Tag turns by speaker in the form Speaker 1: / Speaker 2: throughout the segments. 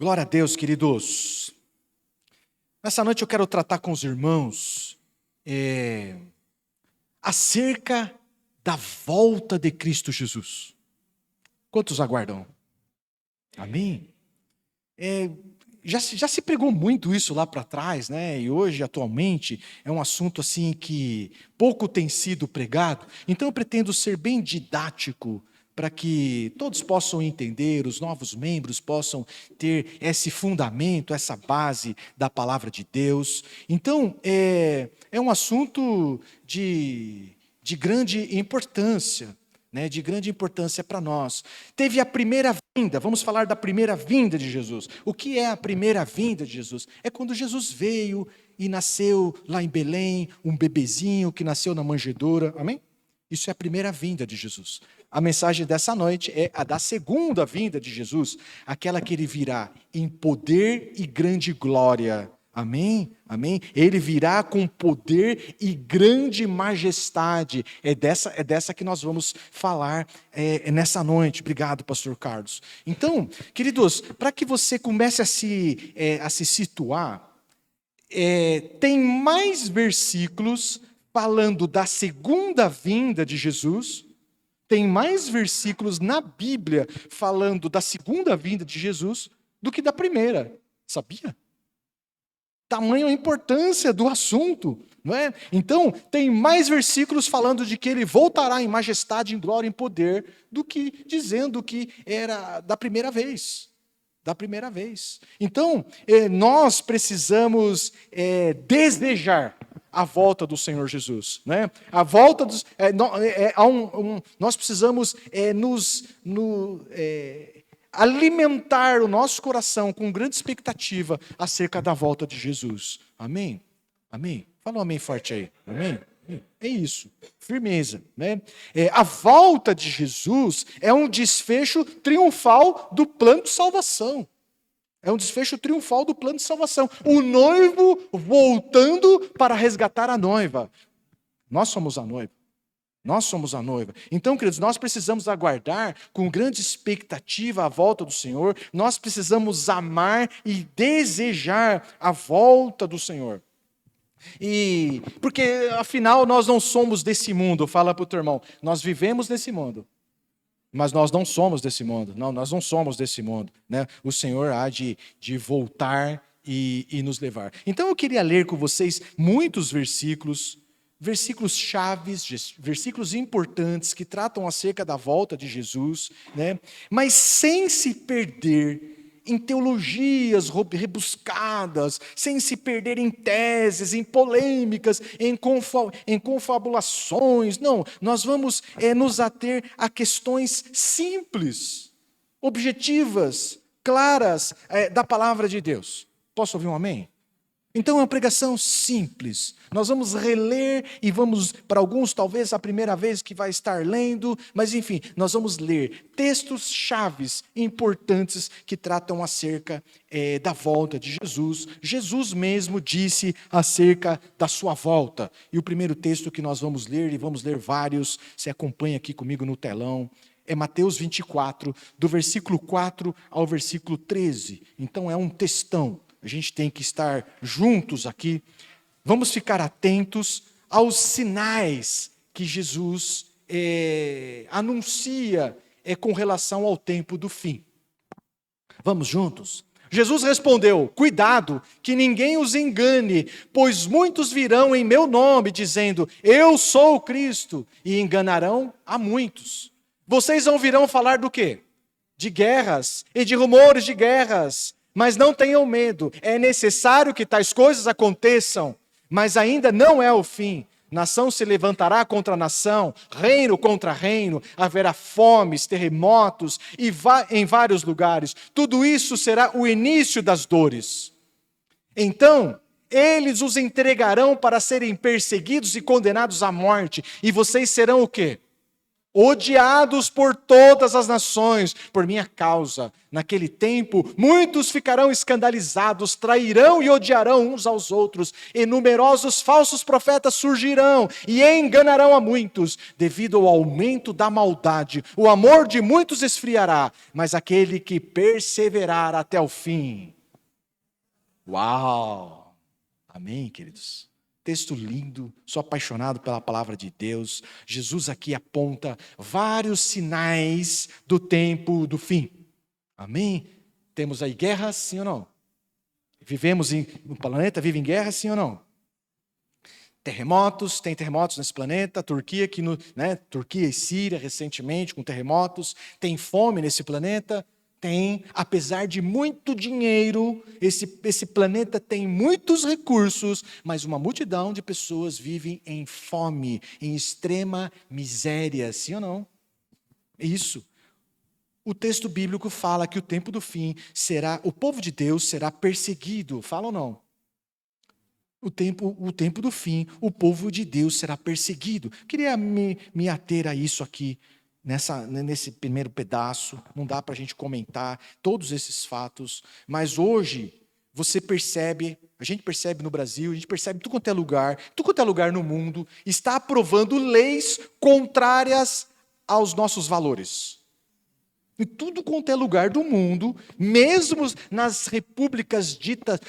Speaker 1: Glória a Deus, queridos. Nessa noite eu quero tratar com os irmãos acerca da volta de Cristo Jesus. Quantos aguardam? Amém? Já se pregou muito isso lá para trás, né? E hoje, atualmente, é um assunto assim que pouco tem sido pregado. Então eu pretendo ser bem didático para que todos possam entender, os novos membros possam ter esse fundamento, essa base da palavra de Deus. Então, é um assunto de grande importância, né, de grande importância para nós. Teve a primeira vinda, vamos falar da primeira vinda de Jesus. O que é a primeira vinda de Jesus? É quando Jesus veio e nasceu lá em Belém, um bebezinho que nasceu na manjedoura, amém? Isso é a primeira vinda de Jesus. A mensagem dessa noite é a da segunda vinda de Jesus, aquela que ele virá em poder e grande glória. Amém? Amém? Ele virá com poder e grande majestade. É dessa que nós vamos falar nessa noite. Obrigado, pastor Carlos. Então, queridos, para que você comece a se situar, tem mais versículos falando da segunda vinda de Jesus. Tem mais versículos na Bíblia falando da segunda vinda de Jesus do que da primeira. Sabia? Tamanho a importância do assunto, não é? Então, tem mais versículos falando de que ele voltará em majestade, em glória, em poder, do que dizendo que era da primeira vez. Da primeira vez. Então, nós precisamos desejar a volta do Senhor Jesus, né? A volta dos, nós precisamos alimentar o nosso coração com grande expectativa acerca da volta de Jesus. Amém? Amém? Fala um amém forte aí. Amém? É isso, firmeza, né? A volta de Jesus é um desfecho triunfal do plano de salvação. É um desfecho triunfal do plano de salvação. O noivo voltando para resgatar a noiva. Nós somos a noiva. Nós somos a noiva. Então, queridos, nós precisamos aguardar com grande expectativa a volta do Senhor. Nós precisamos amar e desejar a volta do Senhor. Porque, afinal, nós não somos desse mundo. Fala para o teu irmão, nós vivemos nesse mundo. Mas nós não somos desse mundo. Não, nós não somos desse mundo, né? O Senhor há de voltar e nos levar. Então, eu queria ler com vocês muitos versículos chaves, versículos importantes que tratam acerca da volta de Jesus, né? Mas sem se perder em teologias rebuscadas, sem se perder em teses, em polêmicas, em confabulações. Não, nós vamos nos ater a questões simples, objetivas, claras da palavra de Deus. Posso ouvir um amém? Então é uma pregação simples. Nós vamos reler e vamos, para alguns talvez a primeira vez que vai estar lendo, mas enfim, nós vamos ler textos chaves importantes que tratam acerca da volta de Jesus. Jesus mesmo disse acerca da sua volta. E o primeiro texto que nós vamos ler, e vamos ler vários, se acompanha aqui comigo no telão, é Mateus 24, do versículo 4 ao versículo 13. Então é um textão. A gente tem que estar juntos aqui. Vamos ficar atentos aos sinais que Jesus anuncia com relação ao tempo do fim. Vamos juntos? Jesus respondeu: cuidado, que ninguém os engane, pois muitos virão em meu nome, dizendo, eu sou o Cristo, e enganarão a muitos. Vocês ouvirão falar do quê? De guerras e de rumores de guerras. Mas não tenham medo, é necessário que tais coisas aconteçam, mas ainda não é o fim. Nação se levantará contra nação, reino contra reino, haverá fomes, terremotos em vários lugares. Tudo isso será o início das dores. Então, eles os entregarão para serem perseguidos e condenados à morte, e vocês serão o quê? odiados por todas as nações, por minha causa. Naquele tempo, muitos ficarão escandalizados, trairão e odiarão uns aos outros, e numerosos falsos profetas surgirão e enganarão a muitos. Devido ao aumento da maldade, o amor de muitos esfriará, mas aquele que perseverar até o fim. Uau! Amém, queridos? Texto lindo, sou apaixonado pela palavra de Deus. Jesus aqui aponta vários sinais do tempo do fim. Amém? Temos aí guerras, sim ou não? Vivemos no planeta, vive em guerra, sim ou não? Terremotos, tem terremotos nesse planeta. Turquia, Turquia e Síria recentemente com terremotos. Tem fome nesse planeta. Tem, apesar de muito dinheiro, esse planeta tem muitos recursos, mas uma multidão de pessoas vivem em fome, em extrema miséria, sim ou não? É isso. O texto bíblico fala que o tempo do fim o povo de Deus será perseguido, fala ou não? O tempo do fim, o povo de Deus será perseguido. Queria me ater a isso aqui. Nesse primeiro pedaço, não dá para a gente comentar todos esses fatos, mas hoje a gente percebe no Brasil, a gente percebe em tudo quanto é lugar no mundo, está aprovando leis contrárias aos nossos valores. Em tudo quanto é lugar do mundo, mesmo nas repúblicas ditas,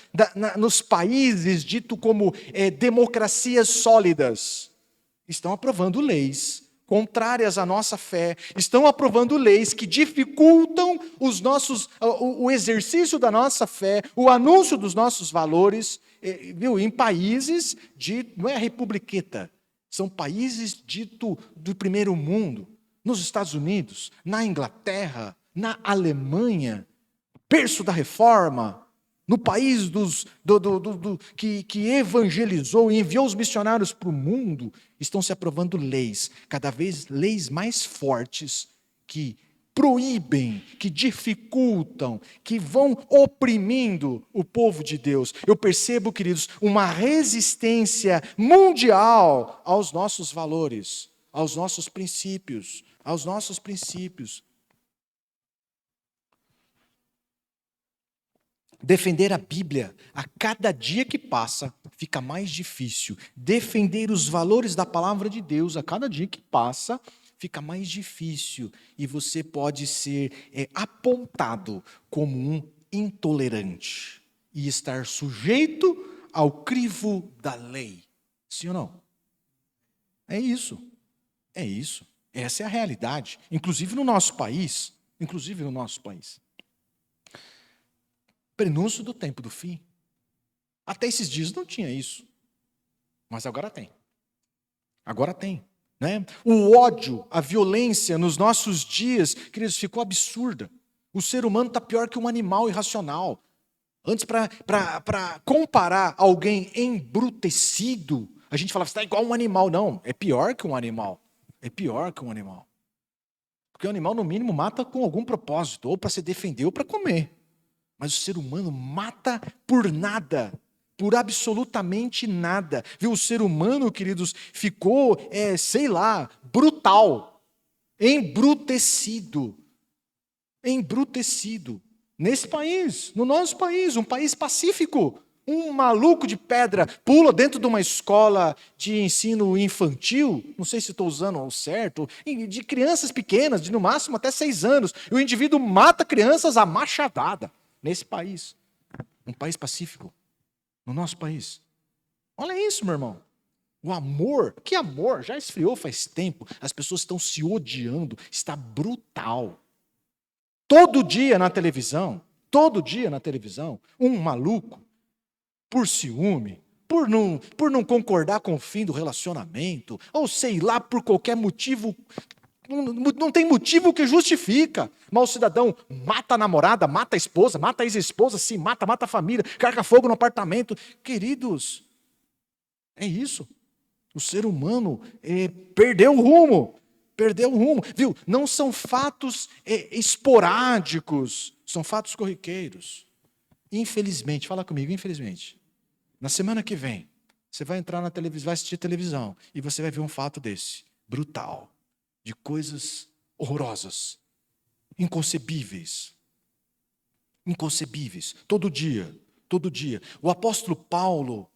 Speaker 1: nos países ditos como democracias sólidas, estão aprovando leis contrárias à nossa fé, estão aprovando leis que dificultam o exercício da nossa fé, o anúncio dos nossos valores, em países não é a republiqueta, são países ditos do primeiro mundo, nos Estados Unidos, na Inglaterra, na Alemanha, berço da Reforma, no país que evangelizou e enviou os missionários para o mundo, estão se aprovando leis, cada vez leis mais fortes, que proíbem, que dificultam, que vão oprimindo o povo de Deus. Eu percebo, queridos, uma resistência mundial aos nossos valores, aos nossos princípios, Defender a Bíblia, a cada dia que passa, fica mais difícil. Defender os valores da palavra de Deus, a cada dia que passa, fica mais difícil. E você pode ser apontado como um intolerante e estar sujeito ao crivo da lei. Sim ou não? É isso. Essa é a realidade. Inclusive no nosso país. Prenúncio do tempo do fim. Até esses dias não tinha isso. Mas agora tem. Né? O ódio, a violência nos nossos dias, queridos, ficou absurda. O ser humano está pior que um animal irracional. Antes, para comparar alguém embrutecido, a gente falava, você está igual um animal. Não, é pior que um animal. Porque o animal, no mínimo, mata com algum propósito, ou para se defender, ou para comer. Mas o ser humano mata por nada, por absolutamente nada. Viu? O ser humano, queridos, ficou, brutal, embrutecido. Nesse país, no nosso país, um país pacífico. Um maluco de pedra pula dentro de uma escola de ensino infantil, não sei se estou usando o certo, de crianças pequenas, de no máximo até 6 anos. E o indivíduo mata crianças à machadada. Nesse país, um país pacífico, no nosso país. Olha isso, meu irmão. O amor, que amor, já esfriou faz tempo. As pessoas estão se odiando, está brutal. Todo dia na televisão, um maluco, por ciúme, por não concordar com o fim do relacionamento, ou sei lá, por qualquer motivo. Não tem motivo que justifica. Mas o cidadão mata a namorada, mata a esposa, mata a ex-esposa, se mata a família, carga fogo no apartamento. Queridos, é isso. O ser humano perdeu o rumo. Viu? Não são fatos esporádicos, são fatos corriqueiros. Infelizmente, fala comigo, infelizmente. Na semana que vem, você vai entrar na televisão, vai assistir televisão, e você vai ver um fato desse, brutal. de coisas horrorosas, inconcebíveis. Inconcebíveis, todo dia, todo dia. O apóstolo Paulo,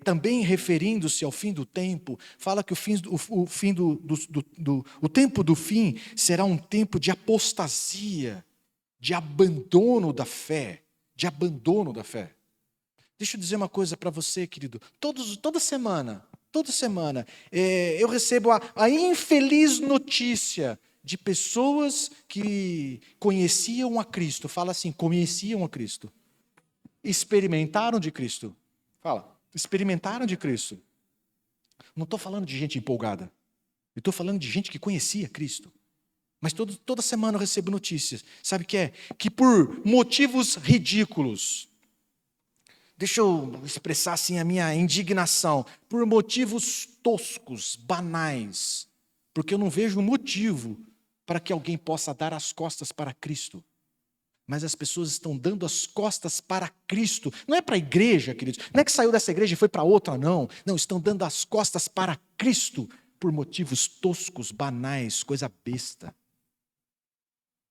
Speaker 1: também referindo-se ao fim do tempo, fala que o tempo do fim será um tempo de apostasia, de abandono da fé, de abandono da fé. Deixa eu dizer uma coisa para você, querido. Toda semana, eu recebo a infeliz notícia de pessoas que conheciam a Cristo. Fala assim, conheciam a Cristo. Experimentaram de Cristo. Fala, experimentaram de Cristo. Não estou falando de gente empolgada. Eu estou falando de gente que conhecia Cristo. Mas toda semana eu recebo notícias. Sabe o que é? Que por motivos ridículos, deixa eu expressar assim a minha indignação, por motivos toscos, banais, porque eu não vejo motivo para que alguém possa dar as costas para Cristo. Mas as pessoas estão dando as costas para Cristo. Não é para a igreja, queridos. Não é que saiu dessa igreja e foi para outra, não. Não, estão dando as costas para Cristo por motivos toscos, banais, coisa besta.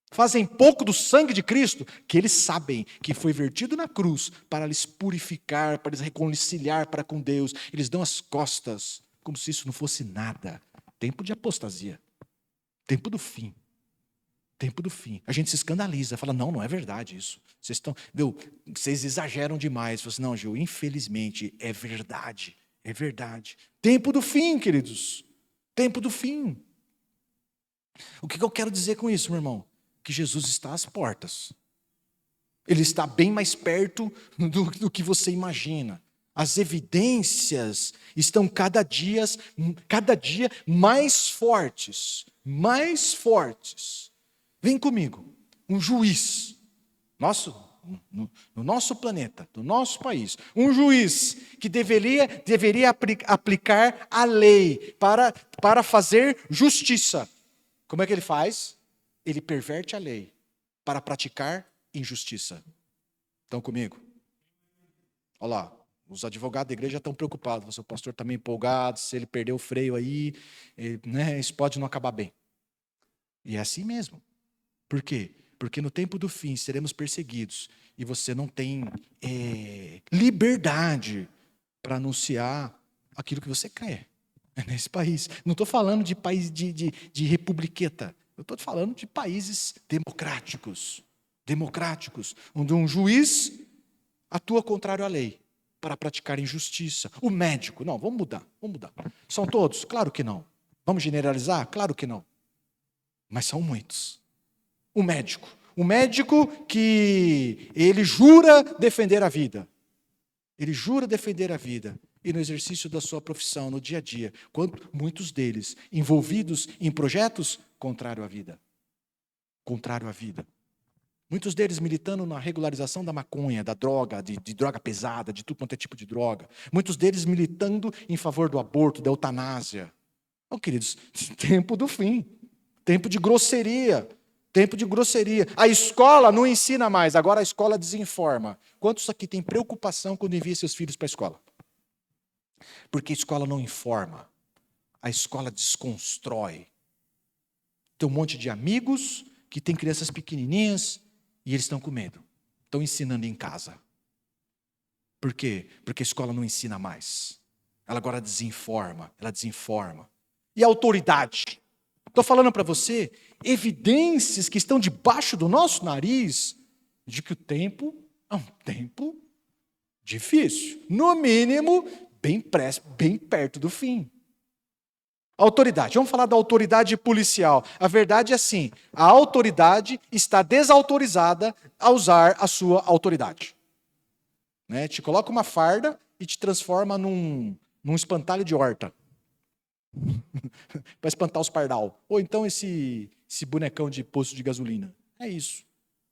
Speaker 1: Fazem pouco do sangue de Cristo, que eles sabem que foi vertido na cruz para lhes purificar, para lhes reconciliar para com Deus. Eles dão as costas, como se isso não fosse nada. Tempo de apostasia. Tempo do fim. Tempo do fim. A gente se escandaliza, fala, não é verdade isso. Vocês exageram demais. Fala assim, não, Gil, infelizmente é verdade. É verdade. Tempo do fim, queridos. Tempo do fim. O que eu quero dizer com isso, meu irmão? Que Jesus está às portas. Ele está bem mais perto do que você imagina. As evidências estão cada dia mais fortes. Mais fortes. Vem comigo. Um juiz. No nosso planeta, no nosso país. Um juiz que deveria aplicar a lei para fazer justiça. Como é que ele faz? Ele perverte a lei para praticar injustiça. Estão comigo? Olha lá, os advogados da igreja estão preocupados. O pastor está meio empolgado, se ele perder o freio aí, isso pode não acabar bem. E é assim mesmo. Por quê? Porque no tempo do fim seremos perseguidos e você não tem liberdade para anunciar aquilo que você quer nesse país. Não estou falando de país de republiqueta. Eu estou falando de países democráticos, onde um juiz atua contrário à lei para praticar injustiça. O médico, não, vamos mudar. São todos? Claro que não. Vamos generalizar? Claro que não. Mas são muitos. O médico que ele jura defender a vida. Ele jura defender a vida. E no exercício da sua profissão, no dia a dia, muitos deles envolvidos em projetos contrário à vida. Contrário à vida. Muitos deles militando na regularização da maconha, da droga, de droga pesada, de tudo quanto é tipo de droga. Muitos deles militando em favor do aborto, da eutanásia. Oh, queridos, tempo do fim. Tempo de grosseria. Tempo de grosseria. A escola não ensina mais, agora a escola desinforma. Quantos aqui têm preocupação quando envia seus filhos para a escola? Porque a escola não informa. A escola desconstrói. Tem um monte de amigos que têm crianças pequenininhas e eles estão com medo. Estão ensinando em casa. Por quê? Porque a escola não ensina mais. Ela agora desinforma. E a autoridade? Estou falando para você evidências que estão debaixo do nosso nariz de que o tempo é um tempo difícil. No mínimo, bem perto do fim. Autoridade. Vamos falar da autoridade policial. A verdade é assim, a autoridade está desautorizada a usar a sua autoridade. Te coloca uma farda e te transforma num espantalho de horta. Para espantar os pardal. Ou então esse bonecão de posto de gasolina. É isso.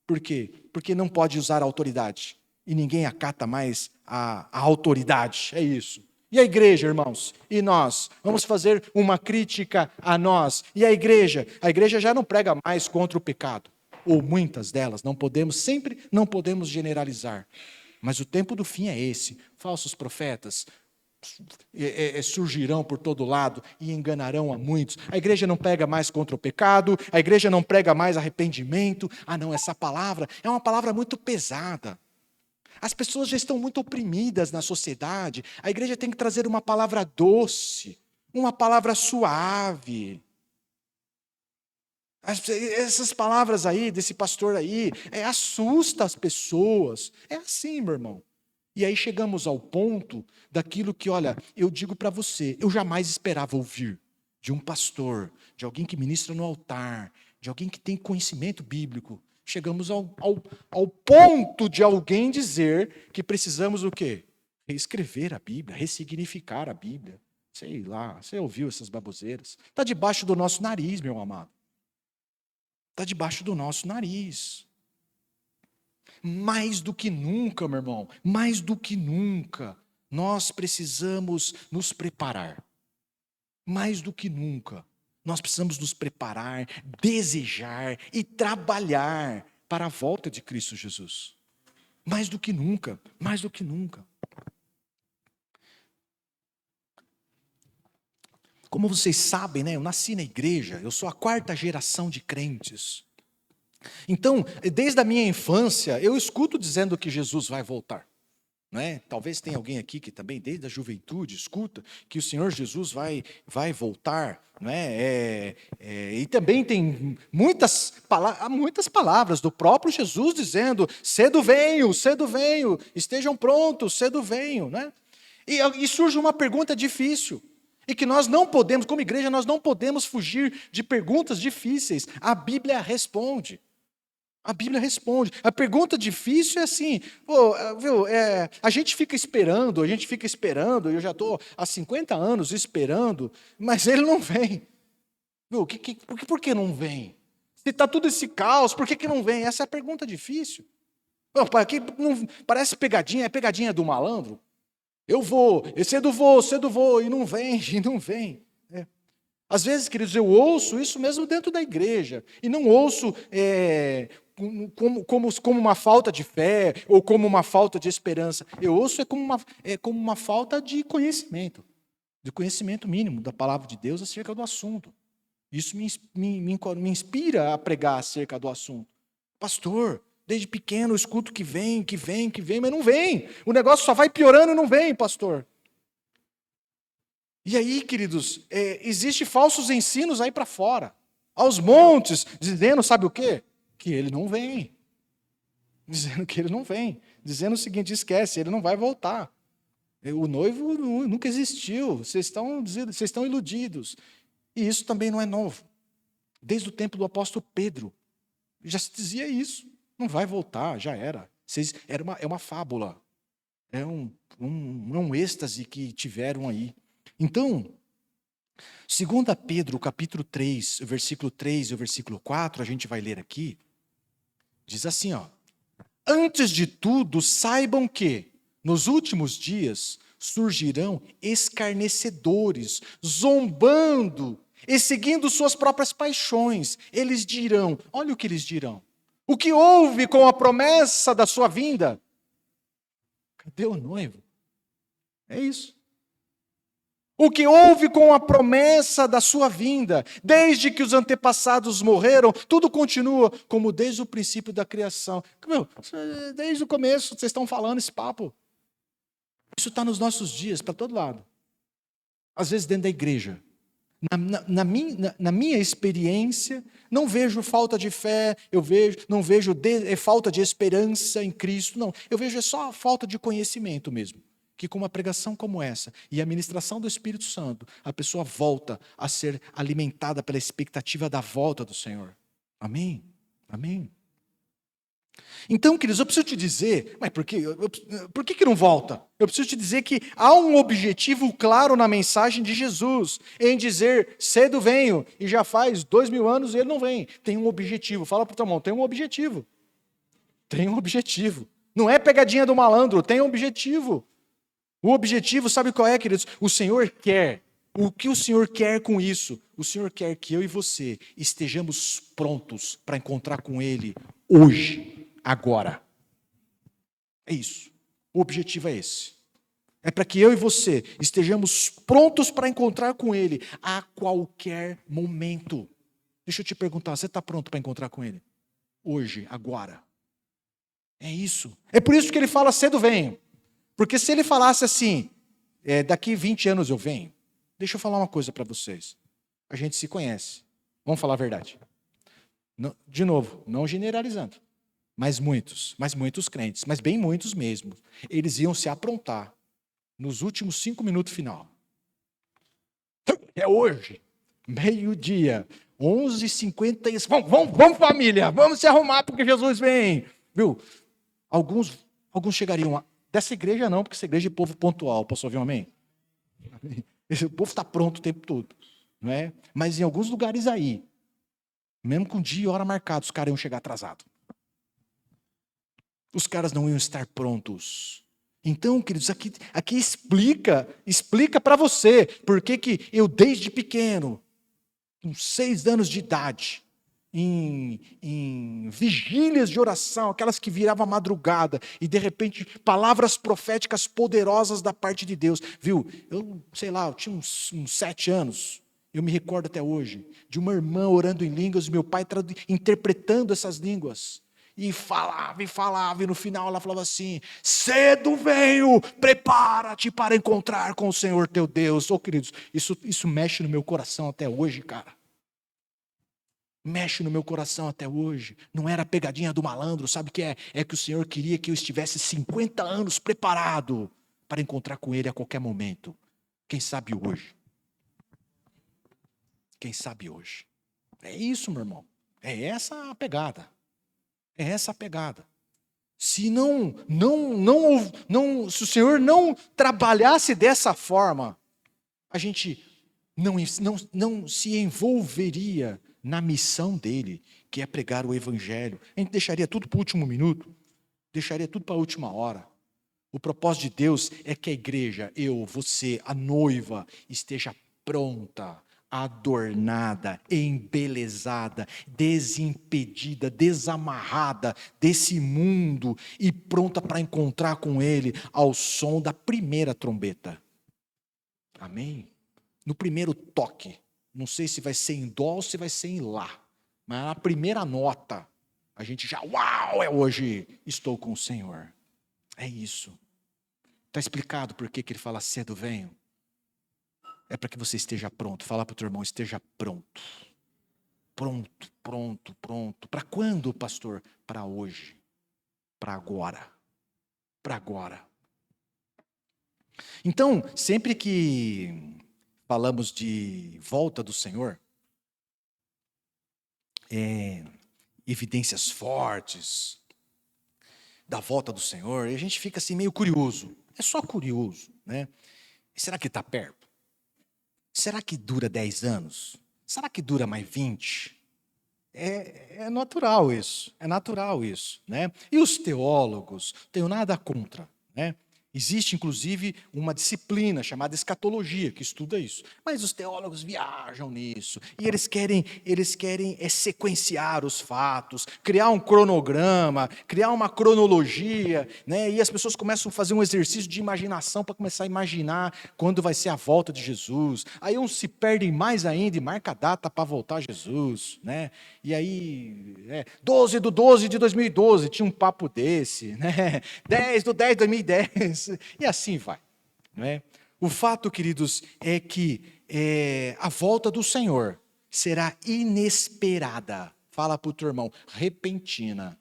Speaker 1: Por quê? Porque não pode usar a autoridade. E ninguém acata mais a autoridade. É isso. E a igreja, irmãos? E nós? Vamos fazer uma crítica a nós. E a igreja? A igreja já não prega mais contra o pecado. Ou muitas delas. Não podemos generalizar. Mas o tempo do fim é esse. Falsos profetas, surgirão por todo lado e enganarão a muitos. A igreja não prega mais contra o pecado, a igreja não prega mais arrependimento. Ah, não, essa palavra é uma palavra muito pesada. As pessoas já estão muito oprimidas na sociedade. A igreja tem que trazer uma palavra doce, uma palavra suave. Essas palavras aí, desse pastor aí, assusta as pessoas. É assim, meu irmão. E aí chegamos ao ponto daquilo que, olha, eu digo para você, eu jamais esperava ouvir de um pastor, de alguém que ministra no altar, de alguém que tem conhecimento bíblico. Chegamos ao ponto de alguém dizer que precisamos o quê? Reescrever a Bíblia, ressignificar a Bíblia. Sei lá, você ouviu essas baboseiras? Está debaixo do nosso nariz, meu amado. Está debaixo do nosso nariz. Mais do que nunca, meu irmão, mais do que nunca, nós precisamos nos preparar. Mais do que nunca, nós precisamos nos preparar, desejar e trabalhar para a volta de Cristo Jesus. Mais do que nunca, mais do que nunca. Como vocês sabem, né, eu nasci na igreja, eu sou a 4ª geração de crentes. Então, desde a minha infância, eu escuto dizendo que Jesus vai voltar. Não é? Talvez tenha alguém aqui que também, desde a juventude, escuta que o Senhor Jesus vai voltar. Não é? E também tem muitas palavras do próprio Jesus dizendo: cedo venho, estejam prontos, cedo venho. Né? E surge uma pergunta difícil. E que nós não podemos, como igreja, nós não podemos fugir de perguntas difíceis. A Bíblia responde. A Bíblia responde. A pergunta difícil é assim, a gente fica esperando, eu já estou há 50 anos esperando, mas ele não vem. Por que não vem? Se está tudo esse caos, por que não vem? Essa é a pergunta difícil. Parece pegadinha, é pegadinha do malandro. Eu cedo vou, e não vem. Às vezes, queridos, eu ouço isso mesmo dentro da igreja, e não ouço como uma falta de fé, ou como uma falta de esperança. Eu ouço como uma falta de conhecimento mínimo da palavra de Deus acerca do assunto. Isso me inspira a pregar acerca do assunto. Pastor, desde pequeno eu escuto que vem, mas não vem. O negócio só vai piorando e não vem, pastor. E aí, queridos, existem falsos ensinos aí para fora, aos montes, dizendo, sabe o quê? Que ele não vem. Dizendo que ele não vem. Dizendo o seguinte: esquece, ele não vai voltar. O noivo nunca existiu, vocês estão iludidos. E isso também não é novo. Desde o tempo do apóstolo Pedro, já se dizia isso. Não vai voltar, já era. É uma fábula. É um êxtase que tiveram aí. Então, 2 Pedro, capítulo 3, o versículo 3 e o versículo 4, a gente vai ler aqui, diz assim, antes de tudo, saibam que, nos últimos dias, surgirão escarnecedores, zombando e seguindo suas próprias paixões. Eles dirão, olha o que eles dirão, o que houve com a promessa da sua vinda? Cadê o noivo? É isso. O que houve com a promessa da sua vinda? Desde que os antepassados morreram, tudo continua como desde o princípio da criação. Desde o começo vocês estão falando esse papo. Isso está nos nossos dias, para todo lado. Às vezes dentro da igreja. Na minha experiência, não vejo falta de fé, não vejo falta de esperança em Cristo, não. Eu vejo só falta de conhecimento mesmo. Que com uma pregação como essa e a ministração do Espírito Santo, a pessoa volta a ser alimentada pela expectativa da volta do Senhor. Amém? Amém? Então, queridos, eu preciso te dizer, mas por que não volta? Eu preciso te dizer que há um objetivo claro na mensagem de Jesus, em dizer, cedo venho, e já faz 2000 anos e ele não vem. Tem um objetivo, fala para o teu irmão, tem um objetivo. Tem um objetivo. Não é pegadinha do malandro, tem um objetivo. O objetivo, sabe qual é, queridos? O Senhor quer. O que o Senhor quer com isso? O Senhor quer que eu e você estejamos prontos para encontrar com Ele hoje, agora. É isso. O objetivo é esse. É para que eu e você estejamos prontos para encontrar com Ele a qualquer momento. Deixa eu te perguntar, você está pronto para encontrar com Ele? Hoje, agora. É isso. É por isso que ele fala cedo venho. Porque se ele falasse assim, daqui 20 anos eu venho, deixa eu falar uma coisa para vocês. A gente se conhece. Vamos falar a verdade. Não, de novo, não generalizando. Mas muitos crentes, mas bem muitos mesmo, eles iam se aprontar nos últimos 5 minutos final. É hoje, meio-dia, 11h50. Vamos família, vamos se arrumar porque Jesus vem. Viu? Alguns chegariam dessa igreja não, porque essa igreja é povo pontual. Posso ouvir um amém? O povo está pronto o tempo todo. Não é? Mas em alguns lugares aí, mesmo com dia e hora marcados, os caras iam chegar atrasados. Os caras não iam estar prontos. Então, queridos, aqui explica para você por que eu, desde pequeno, com 6 anos de idade, em vigílias de oração, aquelas que viravam a madrugada, e de repente, palavras proféticas poderosas da parte de Deus. Viu? Eu tinha uns 7 anos, eu me recordo até hoje, de uma irmã orando em línguas, e meu pai interpretando essas línguas. E falava, e no final ela falava assim: cedo venho, prepara-te para encontrar com o Senhor teu Deus. Queridos, isso mexe no meu coração até hoje, cara. Mexe no meu coração até hoje. Não era a pegadinha do malandro, sabe o que é? É que o Senhor queria que eu estivesse 50 anos preparado para encontrar com Ele a qualquer momento. Quem sabe hoje? Quem sabe hoje? É isso, meu irmão. É essa a pegada. É essa a pegada. Se se o Senhor não trabalhasse dessa forma, a gente não se envolveria na missão dele, que é pregar o evangelho. A gente deixaria tudo para o último minuto, deixaria tudo para a última hora. O propósito de Deus é que a igreja, eu, você, a noiva, esteja pronta, adornada, embelezada, desimpedida, desamarrada desse mundo e pronta para encontrar com Ele ao som da primeira trombeta. Amém? No primeiro toque. Não sei se vai ser em dó ou se vai ser em lá, mas na primeira nota, a gente já, uau, é hoje, estou com o Senhor. É isso. Está explicado por que ele fala cedo venho? É para que você esteja pronto. Fala para o teu irmão, esteja pronto. Pronto. Para quando, pastor? Para hoje. Para agora. Para agora. Então, sempre que falamos de volta do Senhor, evidências fortes da volta do Senhor, e a gente fica assim meio curioso. É só curioso, né? Será que está perto? Será que dura 10 anos? Será que dura mais 20? É natural isso, né? E os teólogos, não tenho nada contra, né? Existe, inclusive, uma disciplina chamada escatologia, que estuda isso. Mas os teólogos viajam nisso. E eles querem sequenciar os fatos, criar um cronograma, criar uma cronologia, né? E as pessoas começam a fazer um exercício de imaginação para começar a imaginar quando vai ser a volta de Jesus. Aí uns se perdem mais ainda e marca a data para voltar a Jesus, né? E aí, 12/12 de 2012, tinha um papo desse, né? 10/10 de 2010. E assim vai. Não é? O fato, queridos, é que a volta do Senhor será inesperada. Fala para o teu irmão, repentina.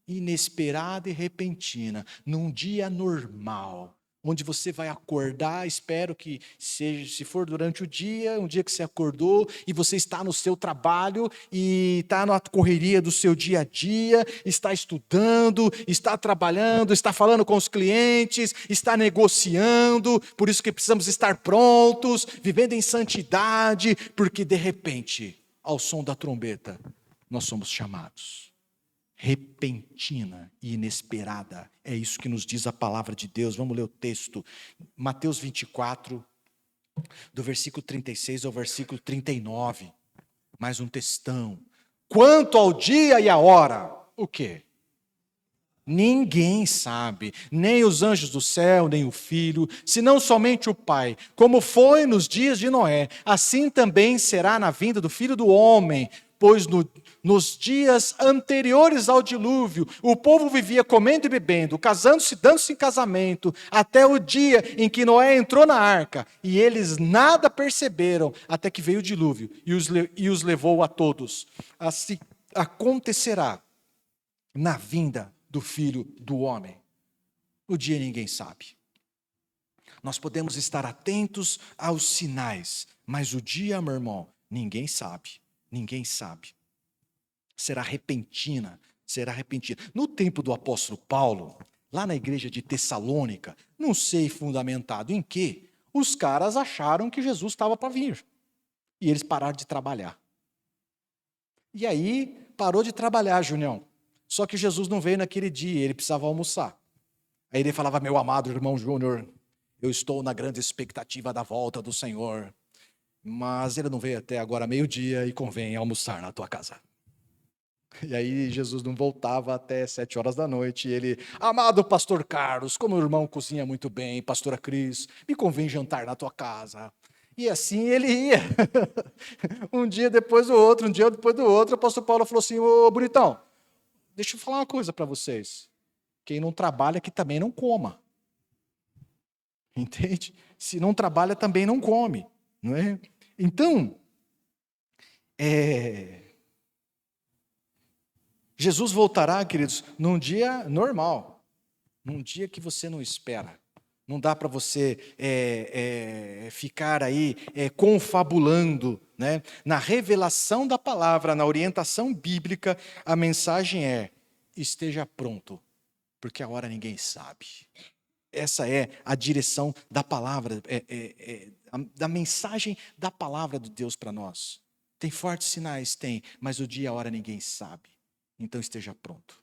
Speaker 1: Inesperada e repentina, num dia normal, onde você vai acordar, espero que seja, se for durante o dia, um dia que você acordou e você está no seu trabalho e está na correria do seu dia a dia, está estudando, está trabalhando, está falando com os clientes, está negociando, por isso que precisamos estar prontos, vivendo em santidade, porque de repente, ao som da trombeta, nós somos chamados. Repentina e inesperada. É isso que nos diz a palavra de Deus. Vamos ler o texto. Mateus 24, do versículo 36 ao versículo 39. Mais um textão. Quanto ao dia e a hora, o quê? Ninguém sabe, nem os anjos do céu, nem o Filho, senão somente o Pai. Como foi nos dias de Noé, assim também será na vinda do Filho do Homem. Pois nos dias anteriores ao dilúvio, o povo vivia comendo e bebendo, casando-se, dando-se em casamento, até o dia em que Noé entrou na arca, e eles nada perceberam, até que veio o dilúvio e os levou a todos. Assim acontecerá na vinda do Filho do Homem. O dia ninguém sabe. Nós podemos estar atentos aos sinais, mas o dia, meu irmão, ninguém sabe. Ninguém sabe. Será repentina, será repentina. No tempo do apóstolo Paulo, lá na igreja de Tessalônica, não sei fundamentado em quê, os caras acharam que Jesus estava para vir. E eles pararam de trabalhar. E aí, parou de trabalhar, Junião. Só que Jesus não veio naquele dia, ele precisava almoçar. Aí ele falava, meu amado irmão Júnior, eu estou na grande expectativa da volta do Senhor. Mas ele não veio até agora meio-dia e convém almoçar na tua casa. E aí Jesus não voltava até 7 horas da noite. E ele, amado pastor Carlos, como o irmão cozinha muito bem, pastora Cris, me convém jantar na tua casa. E assim ele ia. Um dia depois do outro, um dia depois do outro, o apóstolo Paulo falou assim, ô bonitão, deixa eu falar uma coisa para vocês. Quem não trabalha que também não coma. Entende? Se não trabalha também não come. Não é? Então, Jesus voltará, queridos, num dia normal, num dia que você não espera. Não dá para você ficar aí confabulando, né? Na revelação da palavra, na orientação bíblica, a mensagem é: esteja pronto, porque a hora ninguém sabe. Essa é a direção da palavra, da mensagem da palavra de Deus para nós. Tem fortes sinais? Tem, mas o dia e a hora ninguém sabe. Então esteja pronto.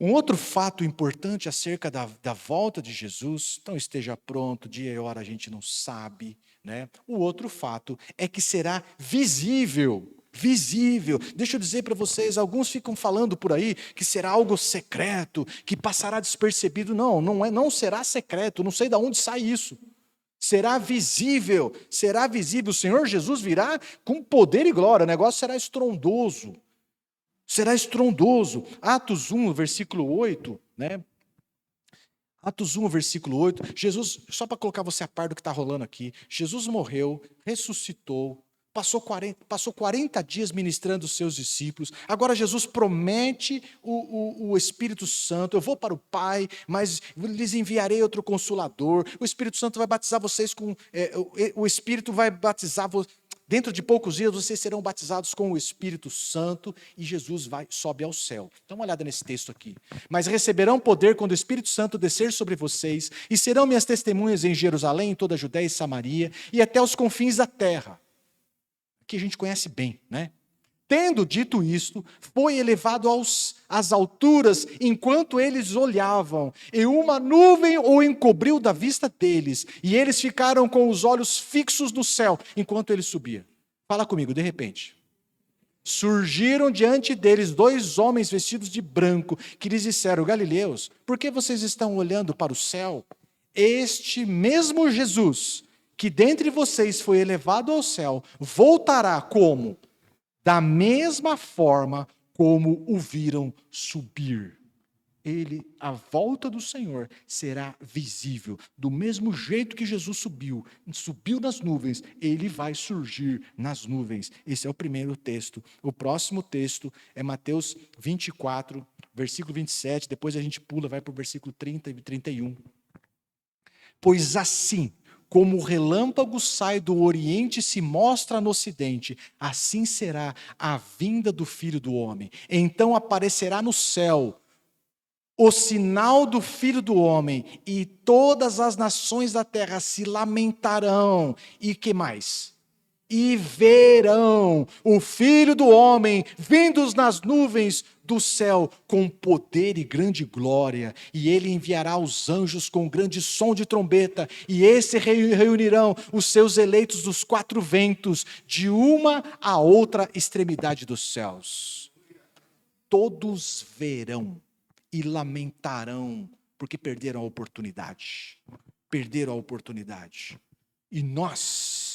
Speaker 1: Um outro fato importante acerca da volta de Jesus, então esteja pronto, dia e hora a gente não sabe, né? O outro fato é que será visível. Visível. Deixa eu dizer para vocês, alguns ficam falando por aí que será algo secreto, que passará despercebido. Não será secreto, não sei de onde sai isso. Será visível, será visível. O Senhor Jesus virá com poder e glória, o negócio será estrondoso. Será estrondoso. Atos 1, versículo 8, né? Atos 1, versículo 8, Jesus, só para colocar você a par do que está rolando aqui, Jesus morreu, ressuscitou, passou 40 dias ministrando os seus discípulos, agora Jesus promete o Espírito Santo, eu vou para o Pai, mas lhes enviarei outro Consolador, o Espírito Santo vai batizar vocês com, o Espírito vai batizar vocês, dentro de poucos dias vocês serão batizados com o Espírito Santo e Jesus sobe ao céu. Dá uma olhada nesse texto aqui. Mas receberão poder quando o Espírito Santo descer sobre vocês e serão minhas testemunhas em Jerusalém, em toda a Judéia e Samaria e até os confins da terra. Que a gente conhece bem, né? Tendo dito isto, foi elevado às alturas enquanto eles olhavam, e uma nuvem o encobriu da vista deles, e eles ficaram com os olhos fixos no céu enquanto ele subia. Fala comigo, de repente. Surgiram diante deles 2 homens vestidos de branco, que lhes disseram, Galileus, por que vocês estão olhando para o céu? Este mesmo Jesus, que dentre vocês foi elevado ao céu, voltará como? Da mesma forma como o viram subir. A volta do Senhor será visível. Do mesmo jeito que Jesus subiu nas nuvens, ele vai surgir nas nuvens. Esse é o primeiro texto. O próximo texto é Mateus 24, versículo 27. Depois a gente pula, vai para o versículo 30 e 31. Pois assim, como o relâmpago sai do Oriente e se mostra no Ocidente, assim será a vinda do Filho do Homem. Então aparecerá no céu o sinal do Filho do Homem, e todas as nações da terra se lamentarão. E que mais? E verão o Filho do Homem vindos nas nuvens do céu com poder e grande glória, e ele enviará os anjos com grande som de trombeta, e esses reunirão os seus eleitos dos 4 ventos, de uma a outra extremidade dos céus. Todos verão, e lamentarão, porque perderam a oportunidade. Perderam a oportunidade. E nós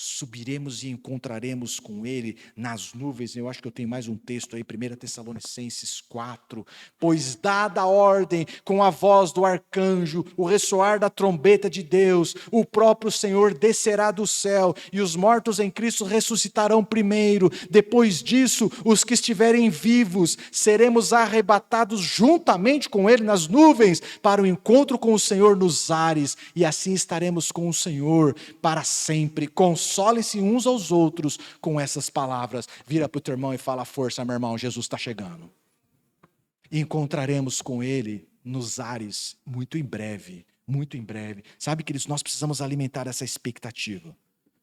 Speaker 1: subiremos e encontraremos com ele nas nuvens. Eu acho que eu tenho mais um texto aí, 1 Tessalonicenses 4. Pois dada a ordem, com a voz do arcanjo, o ressoar da trombeta de Deus, o próprio Senhor descerá do céu, e os mortos em Cristo ressuscitarão primeiro. Depois disso, os que estiverem vivos, seremos arrebatados juntamente com ele nas nuvens, para o encontro com o Senhor nos ares, e assim estaremos com o Senhor para sempre. Consolem-se uns aos outros com essas palavras. Vira para o teu irmão e fala: força, meu irmão, Jesus está chegando. E encontraremos com ele nos ares muito em breve, muito em breve. Sabe, queridos, nós precisamos alimentar essa expectativa.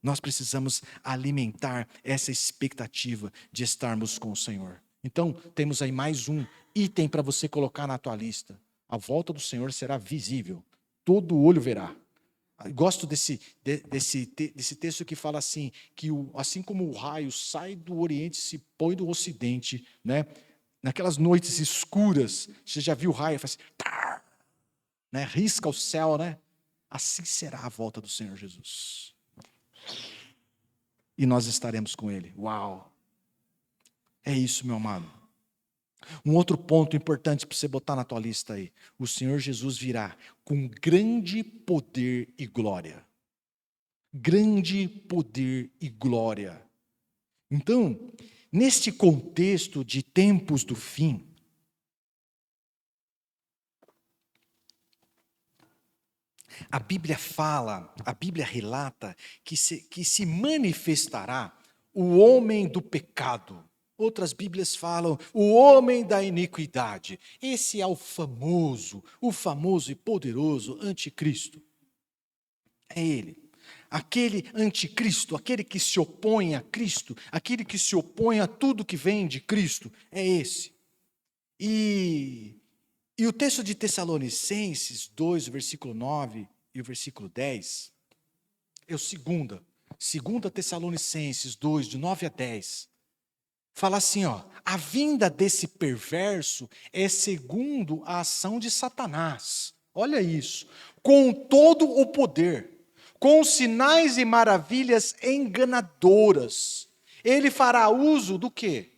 Speaker 1: Nós precisamos alimentar essa expectativa de estarmos com o Senhor. Então, temos aí mais um item para você colocar na tua lista. A volta do Senhor será visível. Todo olho verá. Gosto desse texto que fala assim, que assim como o raio sai do Oriente e se põe do Ocidente, né? Naquelas noites escuras, você já viu o raio, faz assim, tar, né? Risca o céu, né? Assim será a volta do Senhor Jesus. E nós estaremos com Ele. Uau! É isso, meu amado. Um outro ponto importante para você botar na tua lista aí. O Senhor Jesus virá com grande poder e glória. Grande poder e glória. Então, neste contexto de tempos do fim, a Bíblia relata que se manifestará o homem do pecado. Outras Bíblias falam o homem da iniquidade. Esse é o famoso e poderoso anticristo. É ele. Aquele anticristo, aquele que se opõe a Cristo, aquele que se opõe a tudo que vem de Cristo, é esse. E o texto de Tessalonicenses 2, o versículo 9 e o versículo 10, é o segunda Tessalonicenses 2, de 9 a 10, fala assim, a vinda desse perverso é segundo a ação de Satanás. Olha isso, com todo o poder, com sinais e maravilhas enganadoras. Ele fará uso do quê?